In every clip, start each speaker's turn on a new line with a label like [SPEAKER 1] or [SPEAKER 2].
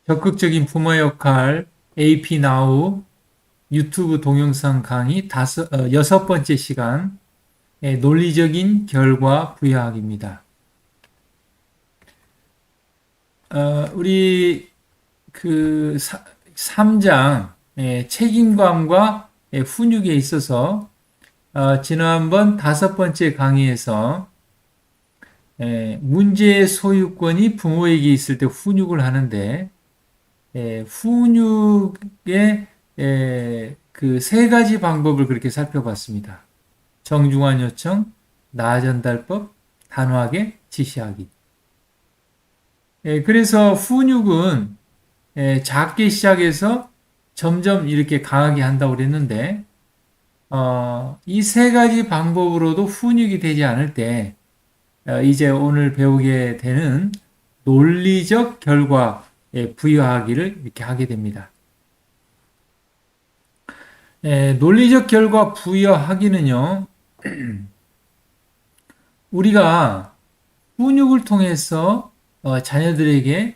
[SPEAKER 1] 적극적인 부모 역할 AP Now 유튜브 동영상 강의 여섯 번째 시간 논리적인 결과 부여하기입니다. 우리 그 3장 책임감과 훈육에 있어서 지난번 다섯 번째 강의에서 문제의 소유권이 부모에게 있을 때 훈육을 하는데 훈육의 그 세 가지 방법을 그렇게 살펴봤습니다. 정중한 요청, 나아전달법, 단호하게 지시하기. 그래서 훈육은 작게 시작해서 점점 이렇게 강하게 한다고 그랬는데 이 세 가지 방법으로도 훈육이 되지 않을 때 이제 오늘 배우게 되는 논리적 결과 부여하기를 이렇게 하게 됩니다. 논리적 결과 부여하기는요, 우리가 훈육을 통해서 자녀들에게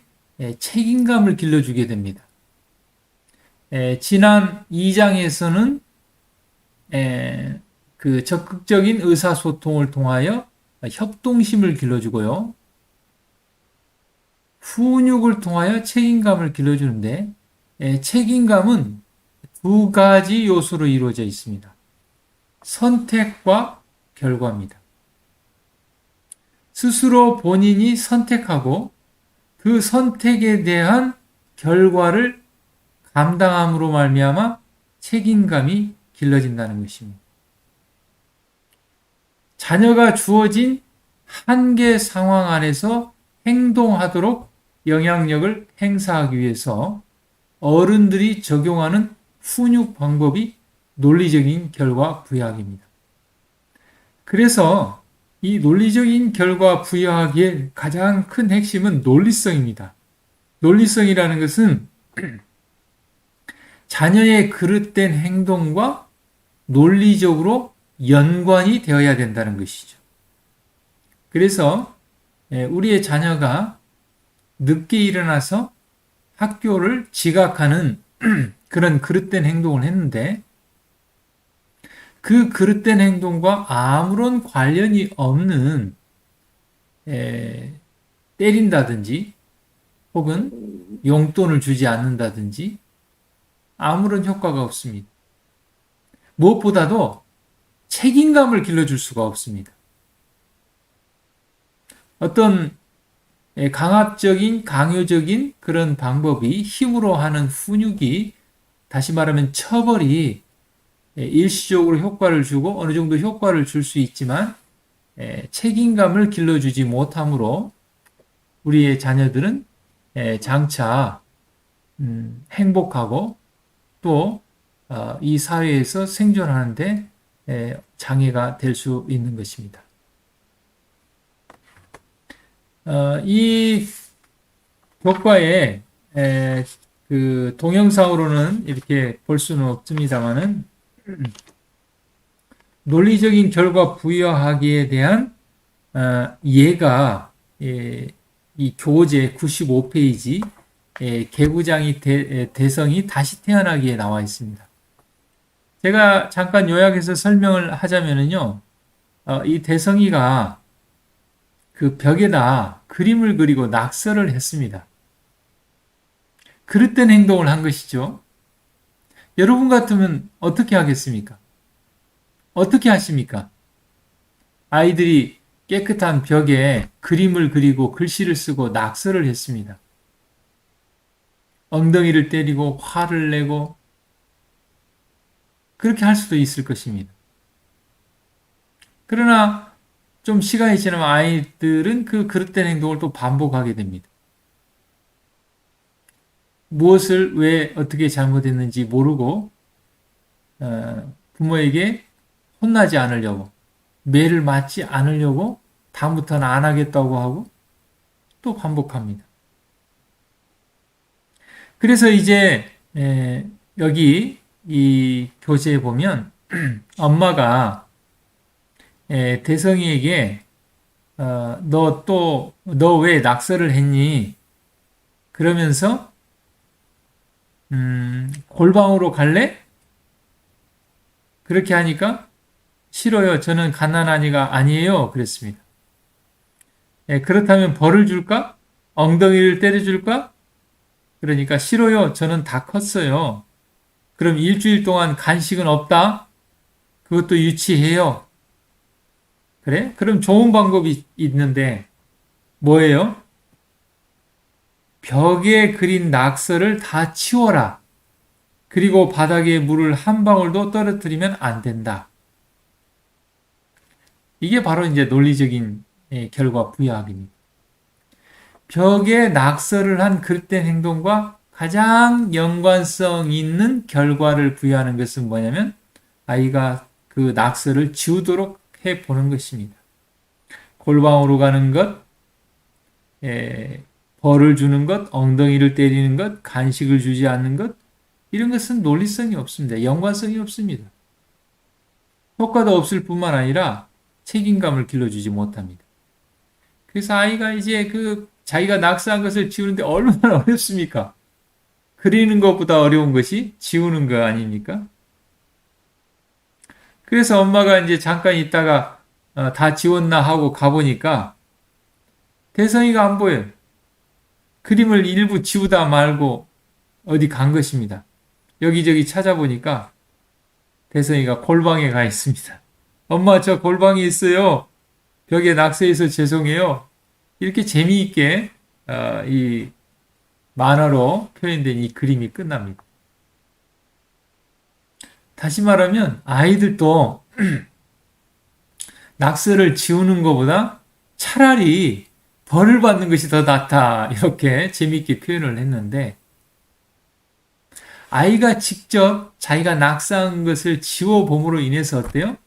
[SPEAKER 1] 책임감을 길러주게 됩니다. 지난 2장에서는 그 적극적인 의사소통을 통하여 협동심을 길러주고요. 훈육을 통하여 책임감을 길러주는데 책임감은 두 가지 요소로 이루어져 있습니다. 선택과 결과입니다. 스스로 본인이 선택하고 그 선택에 대한 결과를 감당함으로 말미암아 책임감이 길러진다는 것입니다. 자녀가 주어진 한계 상황 안에서 행동하도록 영향력을 행사하기 위해서 어른들이 적용하는 훈육 방법이 논리적인 결과 부여하기입니다. 그래서 이 논리적인 결과 부여하기의 가장 큰 핵심은 논리성입니다. 논리성이라는 것은 자녀의 그릇된 행동과 논리적으로 연관이 되어야 된다는 것이죠. 그래서 우리의 자녀가 늦게 일어나서 학교를 지각하는 그런 그릇된 행동을 했는데 그 그릇된 행동과 아무런 관련이 없는 때린다든지 혹은 용돈을 주지 않는다든지 아무런 효과가 없습니다. 무엇보다도 책임감을 길러줄 수가 없습니다. 어떤 강압적인, 강요적인 그런 방법이 힘으로 하는 훈육이 다시 말하면 처벌이 일시적으로 효과를 주고 어느 정도 효과를 줄 수 있지만 책임감을 길러주지 못하므로 우리의 자녀들은 장차 행복하고 또 이 사회에서 생존하는데 장애가 될 수 있는 것입니다. 이 교과에 그 동영상으로는 이렇게 볼 수는 없습니다만은 논리적인 결과 부여하기에 대한 예가 이 교재 95페이지 개구장이 대성이 다시 태어나기에 나와 있습니다. 제가 잠깐 요약해서 설명을 하자면은요, 이 대성이가 그 벽에다 그림을 그리고 낙서를 했습니다. 그릇된 행동을 한 것이죠. 여러분 같으면 어떻게 하겠습니까? 어떻게 하십니까? 아이들이 깨끗한 벽에 그림을 그리고 글씨를 쓰고 낙서를 했습니다. 엉덩이를 때리고 화를 내고 그렇게 할 수도 있을 것입니다. 그러나 좀 시간이 지나면 아이들은 그 그릇된 행동을 또 반복하게 됩니다. 무엇을 왜 어떻게 잘못했는지 모르고 부모에게 혼나지 않으려고 매를 맞지 않으려고 다음부터는 안 하겠다고 하고 또 반복합니다. 그래서 이제 여기 이 교재에 보면 엄마가 대성이에게 너 왜 낙서를 했니? 그러면서 골방으로 갈래? 그렇게 하니까 싫어요. 저는 갓난아기가 아니에요. 그랬습니다. 예, 그렇다면 벌을 줄까? 엉덩이를 때려줄까? 그러니까 싫어요. 저는 다 컸어요. 그럼 일주일 동안 간식은 없다? 그것도 유치해요. 그래? 그럼 좋은 방법이 있는데 뭐예요? 벽에 그린 낙서를 다 치워라. 그리고 바닥에 물을 한 방울도 떨어뜨리면 안 된다. 이게 바로 이제 논리적인 결과 부여학입니다. 벽에 낙서를 한 그릇된 행동과 가장 연관성 있는 결과를 부여하는 것은 뭐냐면 아이가 그 낙서를 지우도록 해 보는 것입니다. 골방으로 가는 것, 벌을 주는 것, 엉덩이를 때리는 것, 간식을 주지 않는 것, 이런 것은 논리성이 없습니다. 연관성이 없습니다. 효과도 없을 뿐만 아니라 책임감을 길러주지 못합니다. 그래서 아이가 이제 그 자기가 낙서한 것을 지우는데 얼마나 어렵습니까? 그리는 것보다 어려운 것이 지우는 거 아닙니까? 그래서 엄마가 이제 잠깐 있다가 다 지웠나 하고 가보니까 대성이가 안 보여요. 그림을 일부 지우다 말고 어디 간 것입니다. 여기저기 찾아보니까 대성이가 골방에 가 있습니다. 엄마, 저 골방에 있어요. 벽에 낙서해서 죄송해요. 이렇게 재미있게 이 만화로 표현된 이 그림이 끝납니다. 다시 말하면 아이들도 낙서를 지우는 것보다 차라리 벌을 받는 것이 더 낫다. 이렇게 재미있게 표현을 했는데 아이가 직접 자기가 낙서한 것을 지워봄으로 인해서 어때요?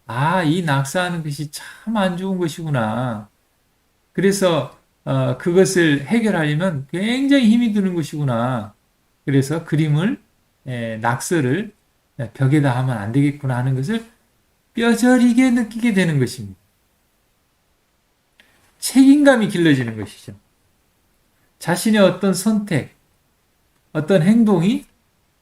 [SPEAKER 1] 아, 이 낙서하는 것이 참 안 좋은 것이구나. 그래서 그것을 해결하려면 굉장히 힘이 드는 것이구나. 그래서 그림을 낙서를 벽에다 하면 안 되겠구나 하는 것을 뼈저리게 느끼게 되는 것입니다. 책임감이 길러지는 것이죠. 자신의 어떤 선택, 어떤 행동이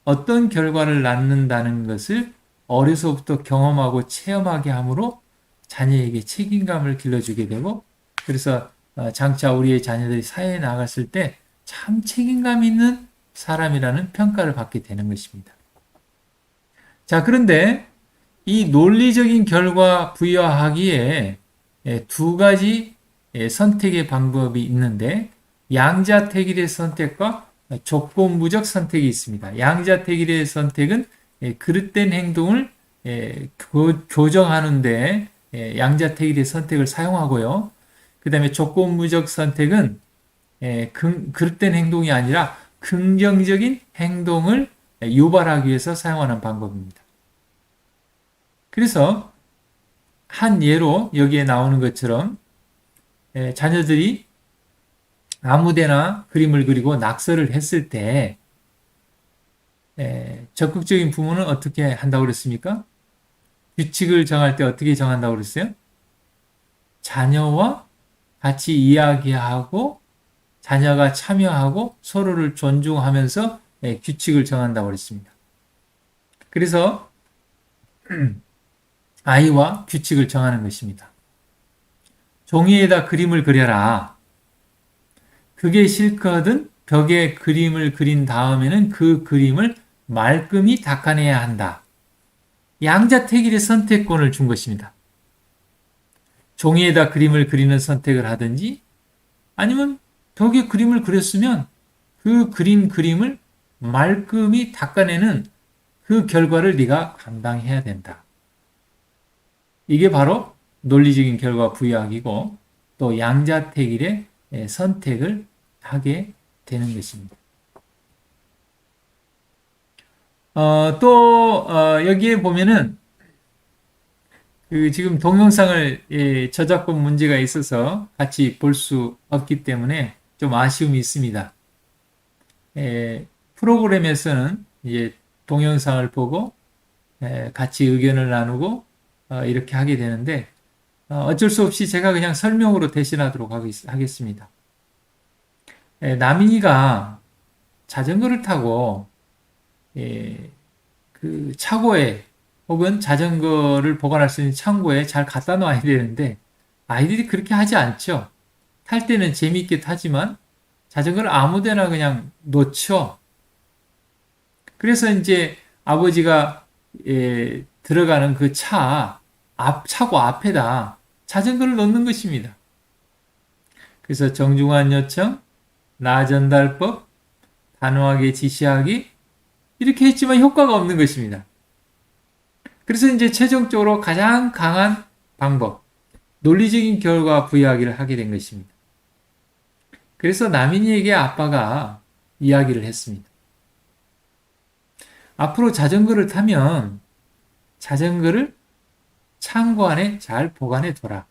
[SPEAKER 1] 어떤 결과를 낳는다는 것을 어려서부터 경험하고 체험하게 함으로 자녀에게 책임감을 길러주게 되고 그래서 장차 우리의 자녀들이 사회에 나갔을 때 참 책임감 있는 사람이라는 평가를 받게 되는 것입니다. 자, 그런데 이 논리적인 결과 부여하기에 두 가지 선택의 방법이 있는데 양자택일의 선택과 조건부적 선택이 있습니다. 양자택일의 선택은 그릇된 행동을 교정하는데 양자택일의 선택을 사용하고요. 그 다음에 조건부적 선택은 그릇된 행동이 아니라 긍정적인 행동을 유발하기 위해서 사용하는 방법입니다. 그래서 한 예로 여기에 나오는 것처럼 자녀들이 아무데나 그림을 그리고 낙서를 했을 때 적극적인 부모는 어떻게 한다고 그랬습니까? 규칙을 정할 때 어떻게 정한다고 그랬어요? 자녀와 같이 이야기하고 자녀가 참여하고 서로를 존중하면서 규칙을 정한다고 그랬습니다. 그래서 아이와 규칙을 정하는 것입니다. 종이에다 그림을 그려라. 그게 싫거든 벽에 그림을 그린 다음에는 그 그림을 말끔히 닦아내야 한다. 양자택일의 선택권을 준 것입니다. 종이에다 그림을 그리는 선택을 하든지 아니면 벽에 그림을 그렸으면 그 그린 그림을 말끔히 닦아내는 그 결과를 네가 감당해야 된다. 이게 바로 논리적인 결과 부여학이고 또 양자택일의 선택을 하게 되는 것입니다. 또 여기에 보면은 그 지금 동영상을 저작권 문제가 있어서 같이 볼 수 없기 때문에 좀 아쉬움이 있습니다. 프로그램에서는 이제 동영상을 보고 같이 의견을 나누고 이렇게 하게 되는데 어쩔 수 없이 제가 그냥 설명으로 대신하도록 하겠습니다. 남이가 자전거를 타고 예, 그 차고에 혹은 자전거를 보관할 수 있는 창고에 잘 갖다 놔야 되는데 아이들이 그렇게 하지 않죠. 탈 때는 재미있게 타지만 자전거를 아무 데나 그냥 놓죠. 그래서 이제 아버지가 들어가는 그 차고 앞에다 자전거를 놓는 것입니다. 그래서 정중한 요청, 나전달법, 단호하게 지시하기 이렇게 했지만 효과가 없는 것입니다. 그래서 이제 최종적으로 가장 강한 방법, 논리적인 결과 부여하기를 하게 된 것입니다. 그래서 남인이에게 아빠가 이야기를 했습니다. 앞으로 자전거를 타면 자전거를 창고 안에 잘 보관해 둬라.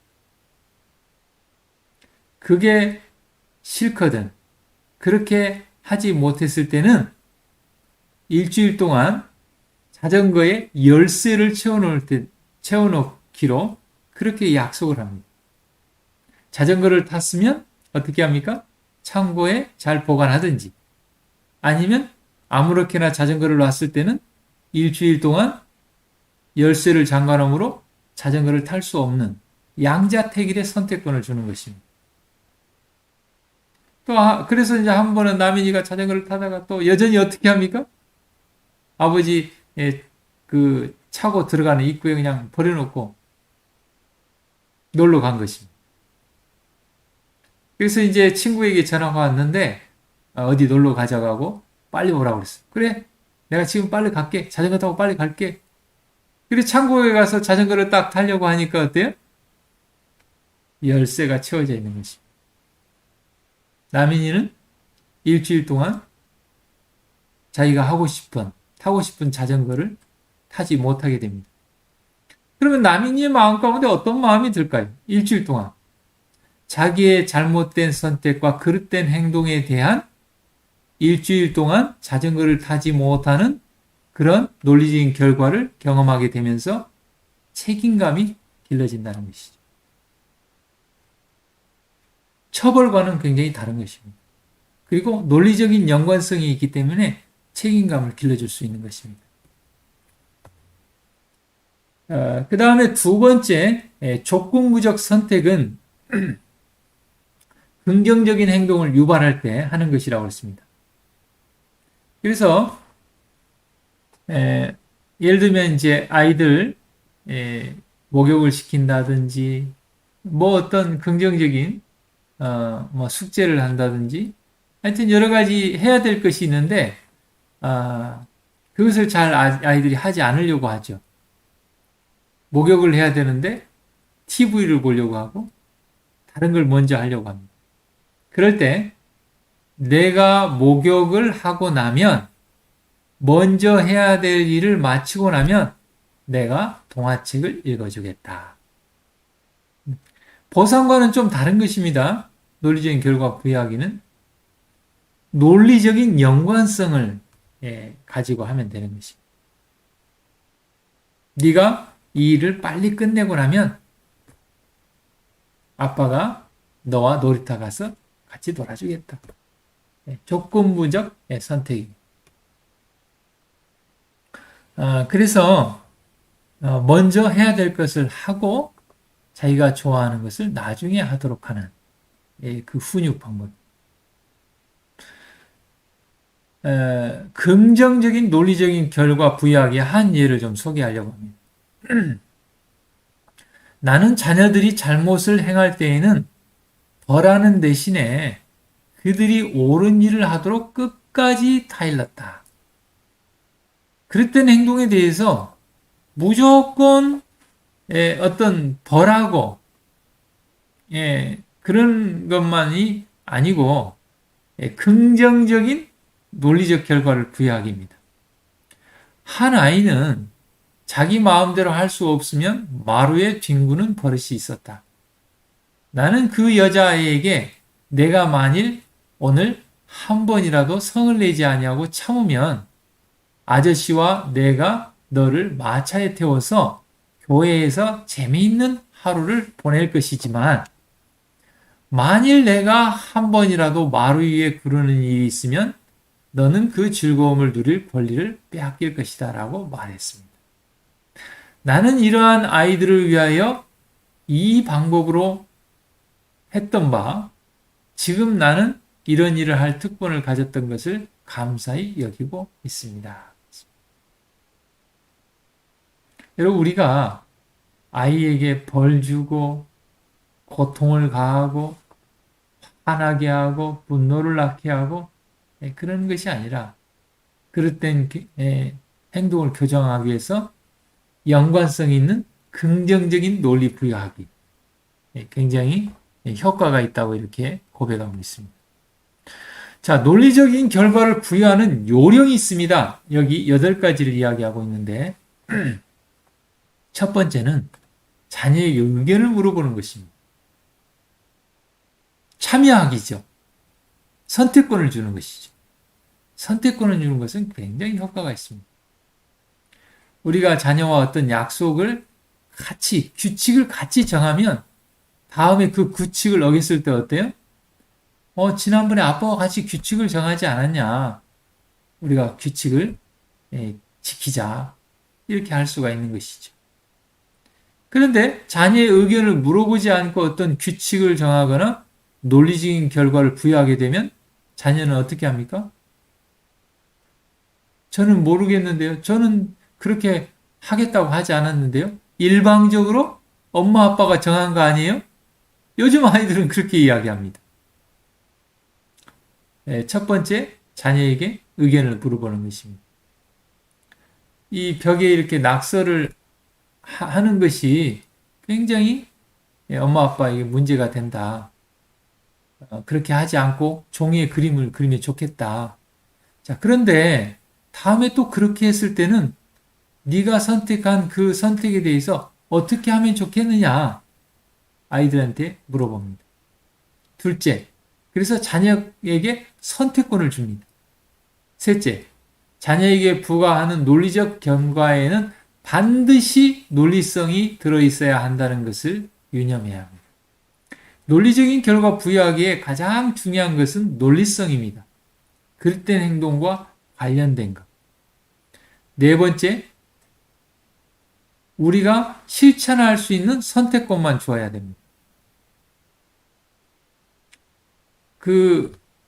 [SPEAKER 1] 그게 싫거든. 그렇게 하지 못했을 때는 일주일 동안 자전거에 열쇠를 채워놓기로 그렇게 약속을 합니다. 자전거를 탔으면 어떻게 합니까? 창고에 잘 보관하든지 아니면 아무렇게나 자전거를 놨을 때는 일주일 동안 열쇠를 잠가놓으므로 자전거를 탈 수 없는 양자택일의 선택권을 주는 것입니다. 그래서 이제 한 번은 남인이가 자전거를 타다가 또 여전히 어떻게 합니까? 아버지 그 차고 들어가는 입구에 그냥 버려놓고 놀러 간 것입니다. 그래서 이제 친구에게 전화가 왔는데 어디 놀러 가자고 하고 빨리 오라고 그랬어. 그래, 내가 지금 빨리 갈게. 자전거 타고 빨리 갈게. 그래 창고에 가서 자전거를 딱 타려고 하니까 어때요? 열쇠가 채워져 있는 것입니다. 남인이는 일주일 동안 자기가 타고 싶은 자전거를 타지 못하게 됩니다. 그러면 남인이의 마음 가운데 어떤 마음이 들까요? 일주일 동안 자기의 잘못된 선택과 그릇된 행동에 대한 일주일 동안 자전거를 타지 못하는 그런 논리적인 결과를 경험하게 되면서 책임감이 길러진다는 것이죠. 처벌과는 굉장히 다른 것입니다. 그리고 논리적인 연관성이 있기 때문에 책임감을 길러줄 수 있는 것입니다. 그 다음에 두 번째, 조건부적 선택은 긍정적인 행동을 유발할 때 하는 것이라고 했습니다. 그래서 예를 들면 이제 아이들 목욕을 시킨다든지 뭐 어떤 긍정적인 뭐 숙제를 한다든지 하여튼 여러 가지 해야 될 것이 있는데 그것을 잘 아이들이 하지 않으려고 하죠. 목욕을 해야 되는데 TV를 보려고 하고 다른 걸 먼저 하려고 합니다. 그럴 때 내가 목욕을 하고 나면 먼저 해야 될 일을 마치고 나면 내가 동화책을 읽어주겠다. 보상과는 좀 다른 것입니다. 논리적인 결과 부여하기는 논리적인 연관성을 가지고 하면 되는 것입니다. 네가 이 일을 빨리 끝내고 나면 아빠가 너와 놀이터 가서 같이 놀아주겠다. 조건부적 선택입니다. 그래서 먼저 해야 될 것을 하고 자기가 좋아하는 것을 나중에 하도록 하는 그 훈육 방법. 긍정적인 논리적인 결과 부여하기의 한 예를 좀 소개하려고 합니다. 나는 자녀들이 잘못을 행할 때에는 벌하는 대신에 그들이 옳은 일을 하도록 끝까지 타일렀다. 그랬던 행동에 대해서 무조건 어떤 벌하고 그런 것만이 아니고 긍정적인 논리적 결과를 부여하기입니다. 한 아이는 자기 마음대로 할 수 없으면 마루에 뒹구는 버릇이 있었다. 나는 그 여자아이에게 내가 만일 오늘 한 번이라도 성을 내지 아니하고 참으면 아저씨와 내가 너를 마차에 태워서 교회에서 재미있는 하루를 보낼 것이지만 만일 내가 한 번이라도 마루 위에 구르는 일이 있으면 너는 그 즐거움을 누릴 권리를 빼앗길 것이다 라고 말했습니다. 나는 이러한 아이들을 위하여 이 방법으로 했던 바 지금 나는 이런 일을 할 특권을 가졌던 것을 감사히 여기고 있습니다. 여러분 우리가 아이에게 벌 주고 고통을 가하고 화나게 하고 분노를 낳게 하고 그런 것이 아니라 그릇된 행동을 교정하기 위해서 연관성 있는 긍정적인 논리 부여하기 굉장히 효과가 있다고 이렇게 고백하고 있습니다. 자, 논리적인 결과를 부여하는 요령이 있습니다. 여기 8가지를 이야기하고 있는데 첫 번째는 자녀의 의견을 물어보는 것입니다. 참여하기죠. 선택권을 주는 것이죠. 선택권을 주는 것은 굉장히 효과가 있습니다. 우리가 자녀와 어떤 약속을 같이, 규칙을 같이 정하면 다음에 그 규칙을 어겼을 때 어때요? 지난번에 아빠와 같이 규칙을 정하지 않았냐. 우리가 규칙을 지키자. 이렇게 할 수가 있는 것이죠. 그런데 자녀의 의견을 물어보지 않고 어떤 규칙을 정하거나 논리적인 결과를 부여하게 되면 자녀는 어떻게 합니까? 저는 모르겠는데요. 저는 그렇게 하겠다고 하지 않았는데요. 일방적으로 엄마 아빠가 정한 거 아니에요? 요즘 아이들은 그렇게 이야기합니다. 첫 번째, 자녀에게 의견을 물어보는 것입니다. 이 벽에 이렇게 낙서를 하는 것이 굉장히 엄마 아빠에게 문제가 된다. 그렇게 하지 않고 종이에 그림을 그리면 좋겠다. 자, 그런데 다음에 또 그렇게 했을 때는 네가 선택한 그 선택에 대해서 어떻게 하면 좋겠느냐 아이들한테 물어봅니다. 둘째, 그래서 자녀에게 선택권을 줍니다. 셋째, 자녀에게 부과하는 논리적 경과에는 반드시 논리성이 들어있어야 한다는 것을 유념해야 합니다. 논리적인 결과 부여하기에 가장 중요한 것은 논리성입니다. 그릇된 행동과 관련된 것. 네 번째, 우리가 실천할 수 있는 선택권만 주어야 됩니다.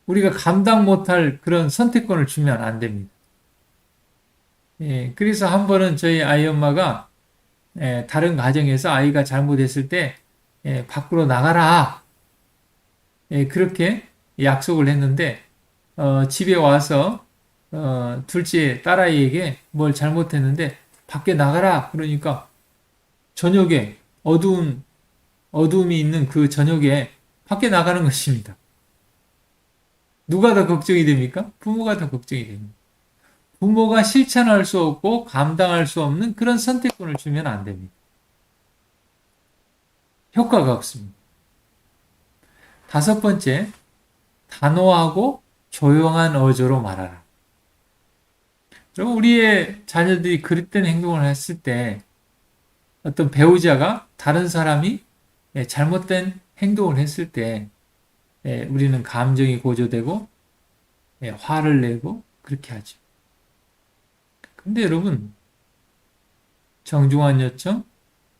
[SPEAKER 1] 우리가 감당 못할 그런 선택권을 주면 안 됩니다. 그래서 한 번은 저희 아이 엄마가 다른 가정에서 아이가 잘못했을 때 밖으로 나가라. 그렇게 약속을 했는데 집에 와서 둘째 딸아이에게 뭘 잘못했는데 밖에 나가라 그러니까 저녁에 어두움이 있는 그 저녁에 밖에 나가는 것입니다. 누가 더 걱정이 됩니까? 부모가 더 걱정이 됩니다. 부모가 실천할 수 없고 감당할 수 없는 그런 선택권을 주면 안 됩니다. 효과가 없습니다. 다섯 번째, 단호하고 조용한 어조로 말하라. 여러분, 우리의 자녀들이 그릇된 행동을 했을 때 어떤 배우자가 다른 사람이 잘못된 행동을 했을 때 우리는 감정이 고조되고 화를 내고 그렇게 하죠. 근데 여러분, 정중한 요청,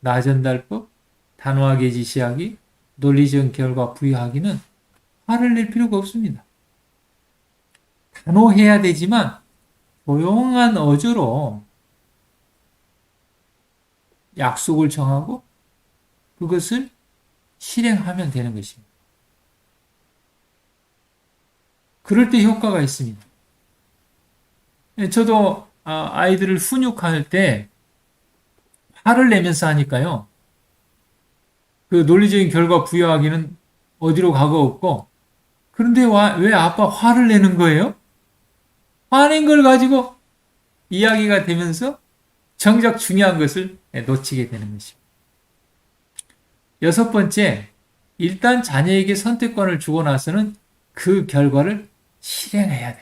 [SPEAKER 1] 나전달법, 단호하게 지시하기, 논리적 결과 부여하기는 화를 낼 필요가 없습니다. 단호해야 되지만 조용한 어조로 약속을 정하고 그것을 실행하면 되는 것입니다. 그럴 때 효과가 있습니다. 저도 아이들을 훈육할 때 화를 내면서 하니까요. 그 논리적인 결과 부여하기는 어디로 가고 없고 그런데 왜 아빠 화를 내는 거예요? 화낸 걸 가지고 이야기가 되면서 정작 중요한 것을 놓치게 되는 것입니다. 여섯 번째, 일단 자녀에게 선택권을 주고 나서는 그 결과를 실행해야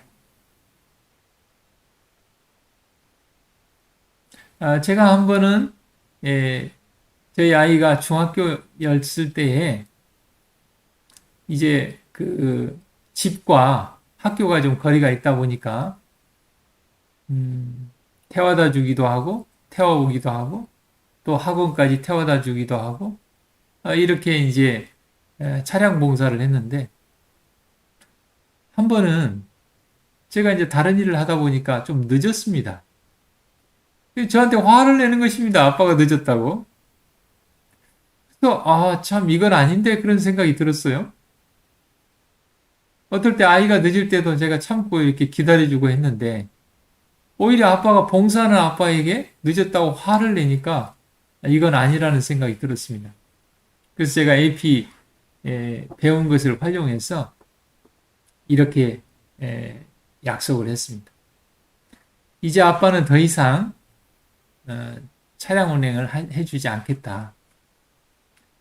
[SPEAKER 1] 됩니다. 제가 한 번은 저희 아이가 중학교였을 때에 이제 그 집과 학교가 좀 거리가 있다 보니까 태워다 주기도 하고 태워오기도 하고 또 학원까지 태워다 주기도 하고 이렇게 이제 차량 봉사를 했는데 한 번은 제가 이제 다른 일을 하다 보니까 좀 늦었습니다. 저한테 화를 내는 것입니다. 아빠가 늦었다고. 그래서 참 이건 아닌데 그런 생각이 들었어요. 어떨 때 아이가 늦을 때도 제가 참고 이렇게 기다려주고 했는데 오히려 아빠가 봉사하는 아빠에게 늦었다고 화를 내니까 이건 아니라는 생각이 들었습니다. 그래서 제가 AP 배운 것을 활용해서 이렇게 약속을 했습니다. 이제 아빠는 더 이상 차량 운행을 해주지 않겠다.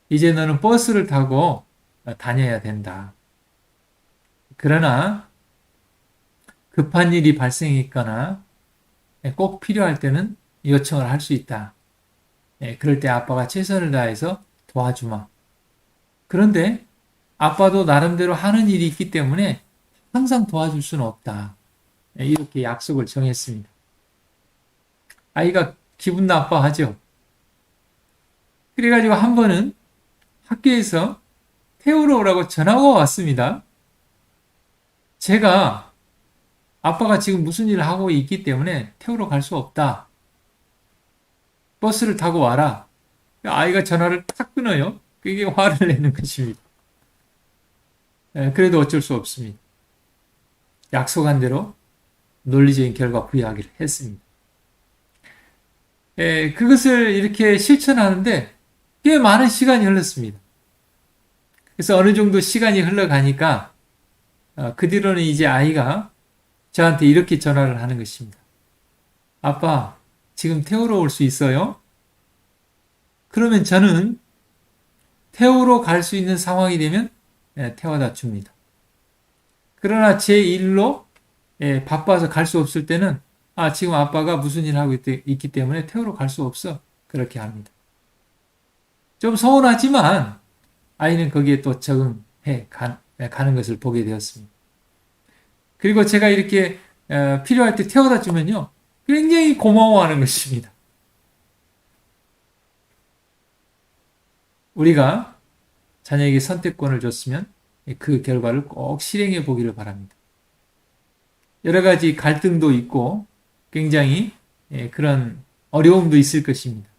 [SPEAKER 1] 이제 너는 버스를 타고 다녀야 된다. 그러나 급한 일이 발생했거나 꼭 필요할 때는 요청을 할 수 있다. 그럴 때 아빠가 최선을 다해서 도와주마. 그런데 아빠도 나름대로 하는 일이 있기 때문에 항상 도와줄 수는 없다. 이렇게 약속을 정했습니다. 아이가 기분 나빠하죠. 그래가지고 한 번은 학교에서 태우러 오라고 전화가 왔습니다. 제가 아빠가 지금 무슨 일을 하고 있기 때문에 태우러 갈 수 없다. 버스를 타고 와라. 아이가 전화를 탁 끊어요. 그게 화를 내는 것입니다. 그래도 어쩔 수 없습니다. 약속한 대로 논리적인 결과 부여하기를 했습니다. 그것을 이렇게 실천하는데 꽤 많은 시간이 흘렀습니다. 그래서 어느 정도 시간이 흘러가니까 그 뒤로는 이제 아이가 저한테 이렇게 전화를 하는 것입니다. 아빠, 지금 태우러 올 수 있어요? 그러면 저는 태우러 갈 수 있는 상황이 되면 태워다 줍니다. 그러나 제 일로 바빠서 갈 수 없을 때는 지금 아빠가 무슨 일을 하고 있기 때문에 태우러 갈 수 없어. 그렇게 합니다. 좀 서운하지만 아이는 거기에 또 적응해 가는 것을 보게 되었습니다. 그리고 제가 이렇게 필요할 때 태워다 주면요. 굉장히 고마워하는 것입니다. 우리가 자녀에게 선택권을 줬으면 그 결과를 꼭 실행해 보기를 바랍니다. 여러 가지 갈등도 있고 굉장히 그런 어려움도 있을 것입니다.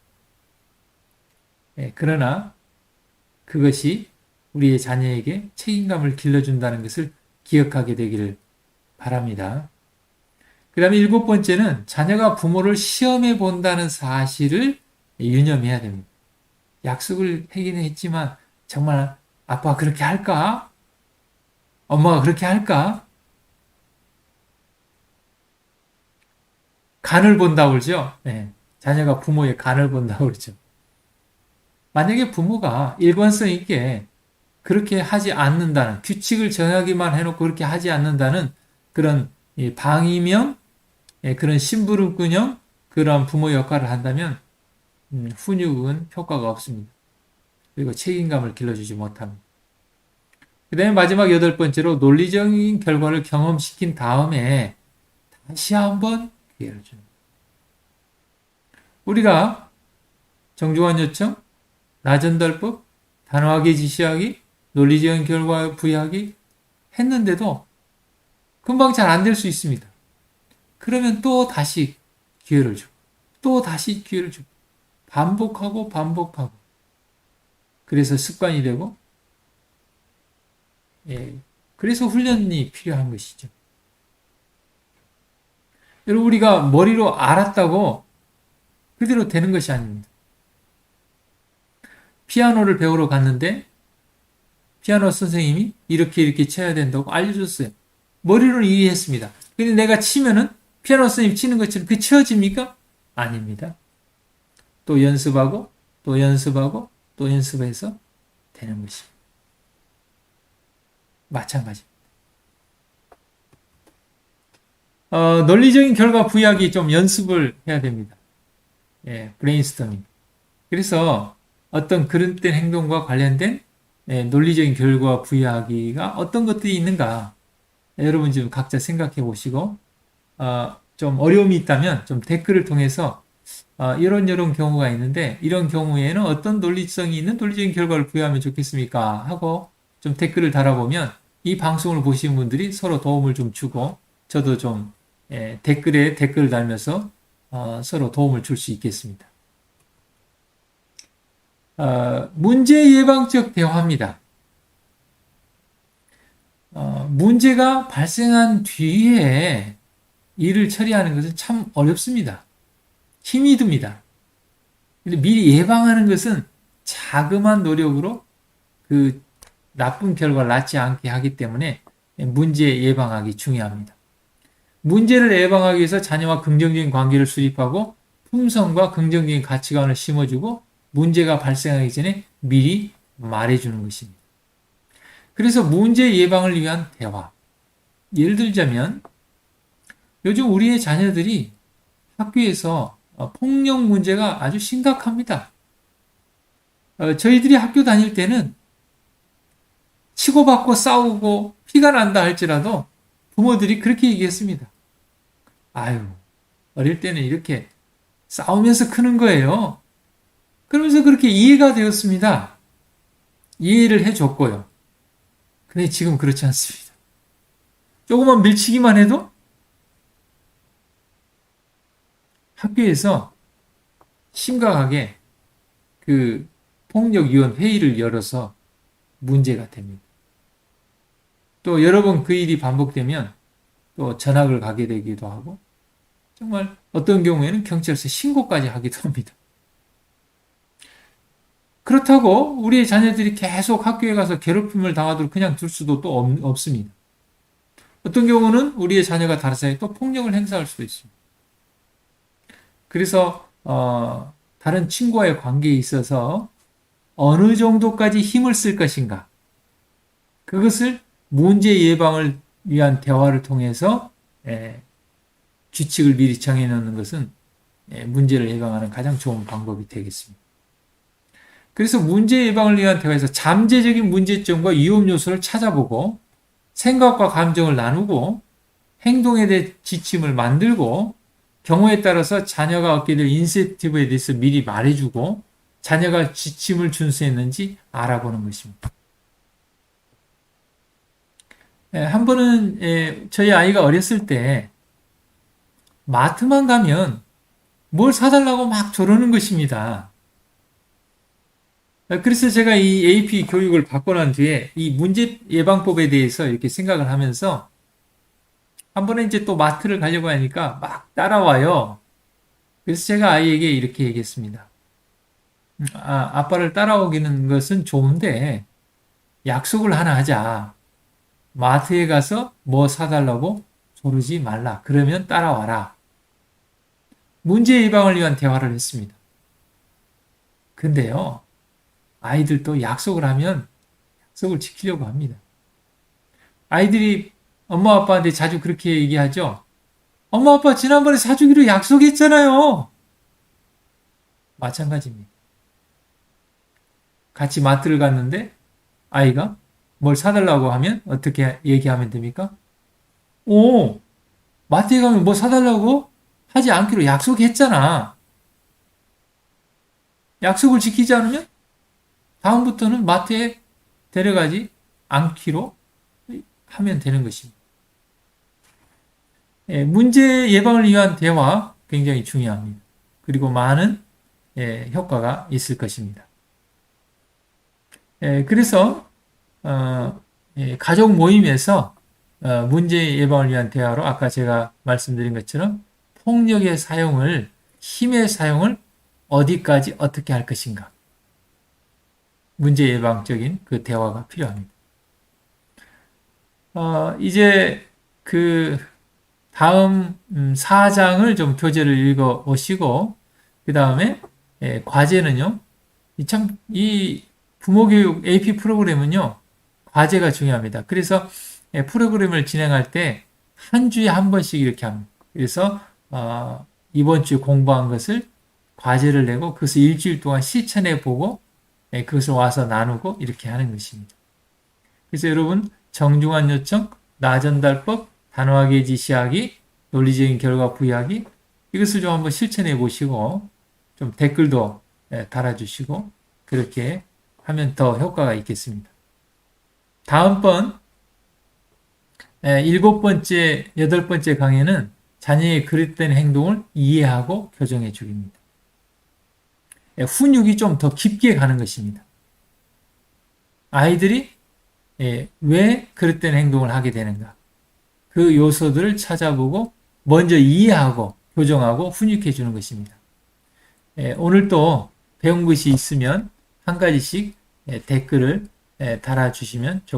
[SPEAKER 1] 그러나 그것이 우리의 자녀에게 책임감을 길러준다는 것을 기억하게 되기를 바랍니다. 그 다음에 7번째는 자녀가 부모를 시험해 본다는 사실을 유념해야 됩니다. 약속을 하기는 했지만 정말 아빠가 그렇게 할까? 엄마가 그렇게 할까? 간을 본다고 그러죠. 자녀가 부모의 간을 본다고 그러죠. 만약에 부모가 일관성 있게 그렇게 하지 않는다는, 규칙을 정하기만 해놓고 그렇게 하지 않는다는 그런 방임형, 그런 심부름꾼형 그런 부모 역할을 한다면 훈육은 효과가 없습니다. 그리고 책임감을 길러주지 못합니다. 그 다음에 마지막 8번째로 논리적인 결과를 경험시킨 다음에 다시 한번 기회를 줍니다. 우리가 정중한 요청, 나전달법, 단호하게 지시하기, 논리적인 결과 부여하기 했는데도 금방 잘 안 될 수 있습니다. 그러면 또 다시 기회를 주고 또 다시 기회를 주고 반복하고 반복하고 그래서 습관이 되고 그래서 훈련이 필요한 것이죠. 여러분 우리가 머리로 알았다고 그대로 되는 것이 아닙니다. 피아노를 배우러 갔는데 피아노 선생님이 이렇게 쳐야 된다고 알려줬어요. 머리로는 이해했습니다. 근데 내가 치면은 피아노 선생님 치는 것처럼 그게 치워집니까? 아닙니다. 또 연습하고 또 연습하고 또 연습해서 되는 것입니다. 마찬가지입니다. 논리적인 결과 부여하기 좀 연습을 해야 됩니다. 브레인스토밍. 그래서 어떤 그릇된 행동과 관련된 논리적인 결과 부여하기가 어떤 것들이 있는가 여러분 좀 각자 생각해 보시고 좀 어려움이 있다면 좀 댓글을 통해서 이런 경우가 있는데 이런 경우에는 어떤 논리성이 있는 논리적인 결과를 부여하면 좋겠습니까? 하고 좀 댓글을 달아보면 이 방송을 보시는 분들이 서로 도움을 좀 주고 저도 좀 댓글에 댓글을 달면서 서로 도움을 줄 수 있겠습니다. 문제 예방적 대화입니다. 문제가 발생한 뒤에 일을 처리하는 것은 참 어렵습니다. 힘이 듭니다. 근데 미리 예방하는 것은 자그마한 노력으로 그 나쁜 결과를 낳지 않게 하기 때문에 문제 예방하기 중요합니다. 문제를 예방하기 위해서 자녀와 긍정적인 관계를 수립하고 품성과 긍정적인 가치관을 심어주고 문제가 발생하기 전에 미리 말해주는 것입니다. 그래서 문제 예방을 위한 대화. 예를 들자면 요즘 우리의 자녀들이 학교에서 폭력 문제가 아주 심각합니다. 저희들이 학교 다닐 때는 치고받고 싸우고 피가 난다 할지라도 부모들이 그렇게 얘기했습니다. 아유, 어릴 때는 이렇게 싸우면서 크는 거예요. 그러면서 그렇게 이해가 되었습니다. 이해를 해줬고요. 근데 지금 그렇지 않습니다. 조금만 밀치기만 해도 학교에서 심각하게 그 폭력위원 회의를 열어서 문제가 됩니다. 또 여러 번 그 일이 반복되면 또 전학을 가게 되기도 하고 정말 어떤 경우에는 경찰서에 신고까지 하기도 합니다. 그렇다고 우리의 자녀들이 계속 학교에 가서 괴롭힘을 당하도록 그냥 둘 수도 또 없습니다. 어떤 경우는 우리의 자녀가 다른 사이에 또 폭력을 행사할 수도 있습니다. 그래서 다른 친구와의 관계에 있어서 어느 정도까지 힘을 쓸 것인가 그것을 문제 예방을 위한 대화를 통해서 규칙을 미리 정해놓는 것은 문제를 예방하는 가장 좋은 방법이 되겠습니다. 그래서 문제 예방을 위한 대화에서 잠재적인 문제점과 위험 요소를 찾아보고 생각과 감정을 나누고 행동에 대해 지침을 만들고 경우에 따라서 자녀가 얻게 될 인센티브에 대해서 미리 말해주고 자녀가 지침을 준수했는지 알아보는 것입니다. 한 번은 저희 아이가 어렸을 때 마트만 가면 뭘 사달라고 막 조르는 것입니다. 그래서 제가 이 AP 교육을 받고 난 뒤에 이 문제 예방법에 대해서 이렇게 생각을 하면서 한 번은 이제 또 마트를 가려고 하니까 막 따라와요. 그래서 제가 아이에게 이렇게 얘기했습니다. 아빠를 따라오기는 것은 좋은데 약속을 하나 하자. 마트에 가서 뭐 사달라고 조르지 말라. 그러면 따라와라. 문제 예방을 위한 대화를 했습니다. 근데요, 아이들도 약속을 하면 약속을 지키려고 합니다. 아이들이 엄마 아빠한테 자주 그렇게 얘기하죠. 엄마 아빠 지난번에 사주기로 약속했잖아요. 마찬가지입니다. 같이 마트를 갔는데 아이가 뭘 사달라고 하면 어떻게 얘기하면 됩니까? 오, 마트에 가면 뭐 사달라고 하지 않기로 약속했잖아. 약속을 지키지 않으면 다음부터는 마트에 데려가지 않기로 하면 되는 것입니다. 문제 예방을 위한 대화 굉장히 중요합니다. 그리고 많은 효과가 있을 것입니다. 그래서 가족 모임에서 문제 예방을 위한 대화로 아까 제가 말씀드린 것처럼 폭력의 사용을 힘의 사용을 어디까지 어떻게 할 것인가 문제 예방적인 그 대화가 필요합니다. 이제 그 다음 4장을 좀 교재를 읽어 오시고 그 다음에 과제는요. 이 부모교육 AP 프로그램은요. 과제가 중요합니다. 그래서 프로그램을 진행할 때 한 주에 한 번씩 이렇게 합니다. 그래서 이번 주 공부한 것을 과제를 내고 그것을 일주일 동안 실천해 보고 그것을 와서 나누고 이렇게 하는 것입니다. 그래서 여러분 정중한 요청 나전달법, 단호하게 지시하기, 논리적인 결과 부여하기, 이것을 좀 한번 실천해 보시고 좀 댓글도 달아주시고 그렇게 하면 더 효과가 있겠습니다. 다음번 7번째, 8번째 강의는 자녀의 그릇된 행동을 이해하고 교정해 주기입니다. 훈육이 좀 더 깊게 가는 것입니다. 아이들이 왜 그릇된 행동을 하게 되는가? 그 요소들을 찾아보고 먼저 이해하고 교정하고 훈육해 주는 것입니다. 오늘 또 배운 것이 있으면 한 가지씩 댓글을 달아주시면 좋겠습니다.